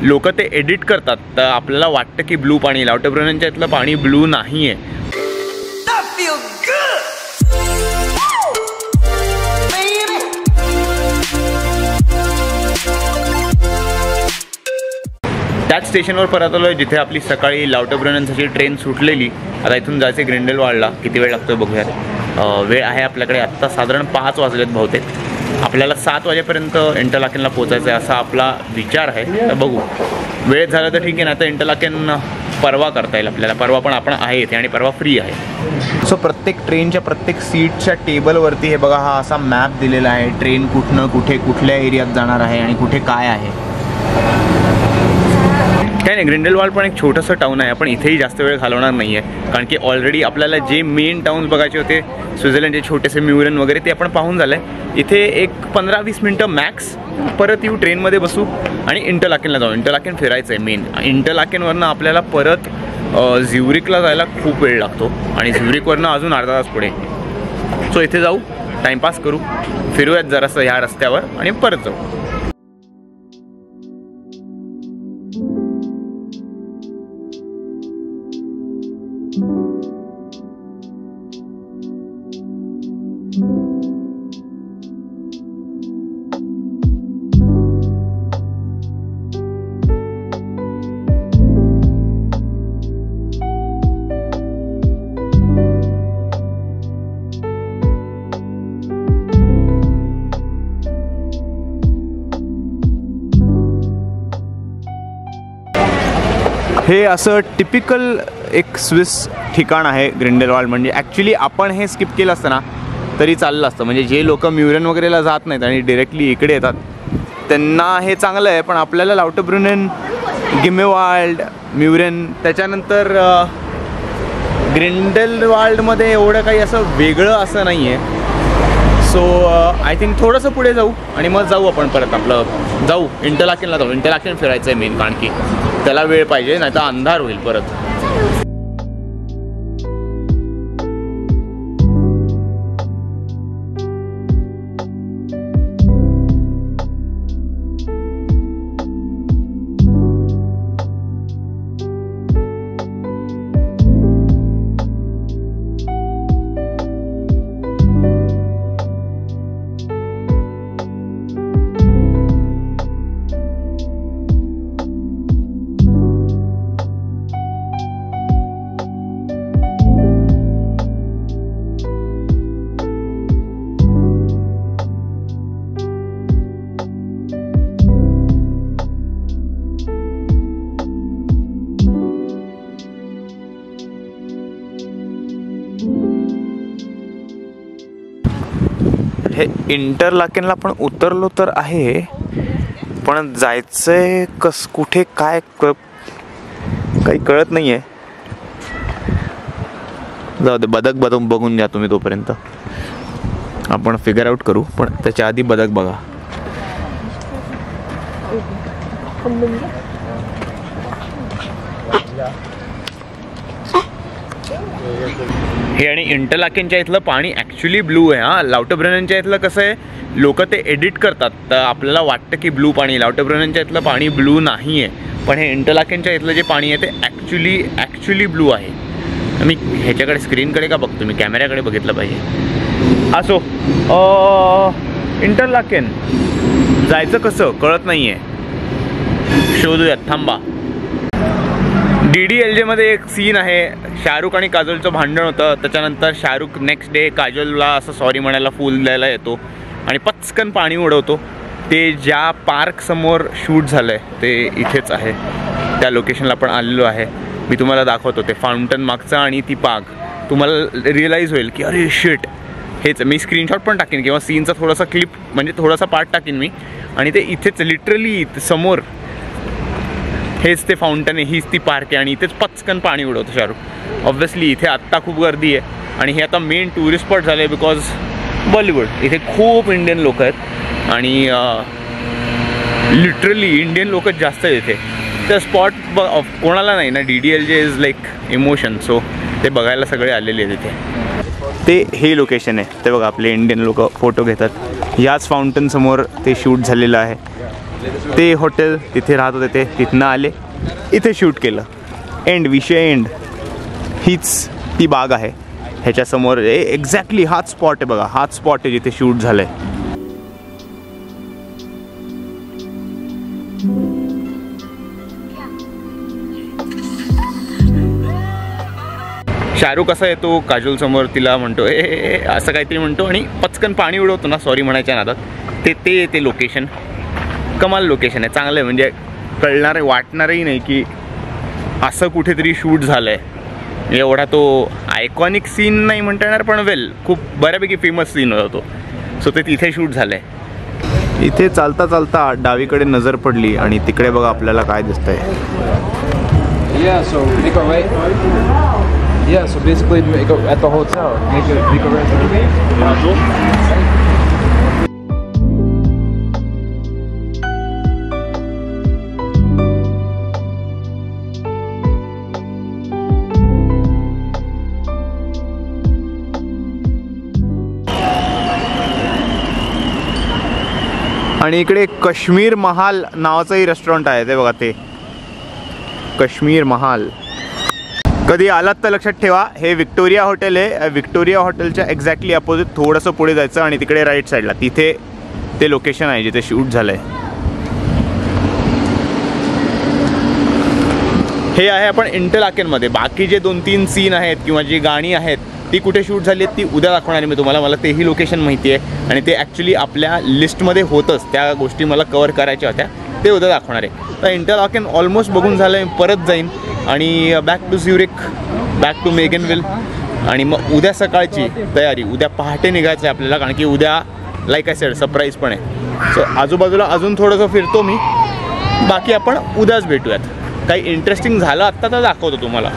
लोक ते एडिट करतात तर आपल्याला वाटतं की ब्लू पाणी, लाउटब्रुननच्या इथलं पाणी ब्लू नाही आहे. त्याच स्टेशनवर परत आलो आहे जिथे आपली सकाळी लाउटब्रुननसाठी ट्रेन सुटलेली. आता इथून जायचे ग्रिंडेलवाल्डला. किती वेळ लागतोय बघूयात. वेळ आहे आपल्याकडे आत्ता साधारण 5 वाजलेत बहुतेक. आपल्याला 7 वाजेपर्यंत इंटरलाकेनला पोचायचं आहे असा आपला विचार आहे. तर बघू, वेळ झाला तर ठीक आहे, ना तर इंटरलाकेन परवा करता येईल आपल्याला. परवा पण आपण आहे इथे आणि परवा फ्री आहे. सो प्रत्येक ट्रेनच्या प्रत्येक सीटच्या टेबलवरती हे बघा हा असा मॅप दिलेला आहे. ट्रेन कुठनं कुठे कुठल्या एरियात जाणार आहे आणि कुठे काय आहे. काय नाही, ग्रिंडेलवाल्ड पण एक छोटंसं टाऊन आहे. आपण इथेही जास्त वेळ घालवणार नाही आहे कारण की ऑलरेडी आपल्याला जे मेन टाउन्स बघायचे होते स्वित्झर्लंडचे छोटेसे म्युरन वगैरे ते आपण पाहून झालं आहे. इथे एक 15-20 मिनटं मॅक्स परत येऊ, ट्रेनमध्ये बसू आणि इंटरलाकेनला जाऊ. इंटरलाकेन फिरायचं आहे मेन. इंटरलाकेनवरनं आपल्याला परत झ्युरिकला जायला खूप वेळ लागतो आणि झ्युरिकवरनं अजून अर्धा तास पुढे. सो इथे जाऊ, टाईमपास करू, फिरूयात जरासं ह्या रस्त्यावर आणि परत जाऊ. हे असं टिपिकल एक स्विस ठिकाण आहे ग्रिंडेलवाल्ड. म्हणजे ॲक्च्युली आपण हे स्किप केलं असतं ना तरी चाललं असतं. म्हणजे जे लोक म्युरन वगैरेला जात नाहीत आणि डिरेक्टली इकडे येतात त्यांना हे चांगलं आहे. पण आपल्याला लाउटब्रुनन, गिमेवाल्ड, म्युरन त्याच्यानंतर ग्रिंडेलवाल्डमध्ये एवढं काही असं वेगळं असं नाही आहे. सो आय थिंक थोडंसं पुढे जाऊ आणि मग जाऊ आपण परत आपलं जाऊ इंटरलाकेनला जाऊ. इंटरलाकेन फिरायचं आहे मेन कारण की त्याला वेळ पाहिजे, नाही तर अंधार होईल परत. हे इंटरलाकेनला पण उतरलो तर आहे, पण जायचंय कुठे काय काही कळत नाही आहे. जाऊ दे, बदक बघून द्या तुम्ही, तोपर्यंत आपण फिगर आउट करू. पण त्याच्या आधी बदक बघा. हे आणि इंटरलाकेनच्या इथलं पाणी ॲक्च्युली ब्लू आहे. हां, लाउटब्रुननच्या इथलं कसं आहे, लोक ते एडिट करतात तर आपल्याला वाटतं की ब्लू पाणी, लाउटब्रुननच्या इथलं पाणी ब्लू नाही आहे. पण हे इंटरलाकेनच्या इथलं जे पाणी आहे ते ॲक्च्युली ब्लू आहे. मी ह्याच्याकडे स्क्रीनकडे का बघतो, मी कॅमेऱ्याकडे बघितलं पाहिजे. असो, इंटरलाकेन जायचं कसं कळत नाही आहे, शोधूयात, थांबा. DDLJ मध्ये एक सीन आहे, शाहरुख आणि काजोलचं भांडण होतं. त्याच्यानंतर शाहरुख नेक्स्ट डे काजोलला असं सॉरी म्हणायला फूल द्यायला येतो आणि पचकन पाणी उडवतो. ते ज्या पार्क समोर शूट झालं आहे ते इथेच आहे. त्या लोकेशनला पण आलेलो आहे. मी तुम्हाला दाखवतो ते फाउंटन मागचं आणि ती पाग. तुम्हाला रिअलाईज होईल की अरे शिट, हेच. मी स्क्रीनशॉट पण टाकीन किंवा सीनचा थोडासा क्लिप म्हणजे थोडासा पार्ट टाकीन मी. आणि ते इथेच लिटरली समोर हेच ते फाउंटन आहे, हीच ती पार्क आहे आणि इथेच पचकन पाणी उडवतो शाहरुख. ऑब्व्हियसली इथे आत्ता खूप गर्दी आहे आणि हे आता मेन टुरिस्ट स्पॉट झालं आहे बिकॉज बॉलिवूड. इथे खूप इंडियन लोक आहेत आणि लिटरली इंडियन लोकच जास्त आहेत इथे. तर स्पॉट कोणाला नाही ना, DDLJ is like emotion. So ते बघायला सगळे आलेले आहेत इथे. ते हे लोकेशन आहे, ते बघा आपले इंडियन लोक फोटो घेतात. याच फाउंटन समोर ते शूट झालेलं आहे. ते हॉटेल तिथे राहत होते ते तिथनं आले, इथे शूट केलं. एंड विषय एंड. हीच ती बाग आहे. ह्याच्यासमोर एक्झॅक्टली हाच स्पॉट आहे बघा, हाच स्पॉट आहे जिथे शूट झालं आहे. शाहरुख असा येतो काजोल समोर, तिला म्हणतो ए असं काहीतरी म्हणतो आणि पचकन पाणी उडवतो ना सॉरी म्हणायच्या नादात. ते लोकेशन कमाल लोकेशन आहे, चांगलं आहे. म्हणजे कळणार वाटणारही नाही की असं कुठेतरी शूट झालं आहे. एवढा तो आयकॉनिक सीन नाही म्हणता येणार, पण वेल खूप बऱ्यापैकी फेमस सीन होता तो. सो ते तिथे शूट झालं आहे. इथे चालता चालता डावीकडे नजर पडली आणि तिकडे बघा आपल्याला काय दिसतंय. Yeah, so basically at the hotel, make a reservation. आणि इकडे काश्मीर महाल नावाचंही रेस्टॉरंट आहे, ते बघा ते काश्मीर महाल. कधी आलात तर लक्षात ठेवा, हे विक्टोरिया हॉटेल आहे. विक्टोरिया हॉटेलच्या एक्झॅक्टली अपोजिट थोडंसं पुढे जायचं आणि तिकडे राईट साईडला तिथे ते लोकेशन आहे जिथे शूट झालं आहे. हे आहे आपण इंटरलाकेनमध्ये. बाकी जे 2-3 सीन आहेत किंवा जी गाणी आहेत ती कुठे शूट झाली आहेत ती उद्या दाखवणार आहे मी तुम्हाला. मला तेही लोकेशन माहिती आहे आणि ते ॲक्च्युली आपल्या लिस्टमध्ये होतंच. त्या गोष्टी मला कवर करायच्या होत्या, ते उद्या दाखवणार आहे. तर इंटरलाकेन ऑलमोस्ट बघून झालं आहे, परत जाईन आणि back to Zurich, back to मेगनविल. आणि मग उद्या सकाळची तयारी, उद्या पहाटे निघायचं आहे आपल्याला, कारण की उद्या लाईक आय सेड सरप्राईज पण आहे. सो आजूबाजूला अजून थोडंसं फिरतो मी, बाकी आपण उद्याच भेटूयात. काही इंटरेस्टिंग झालं आत्ता तर दाखवतो तुम्हाला.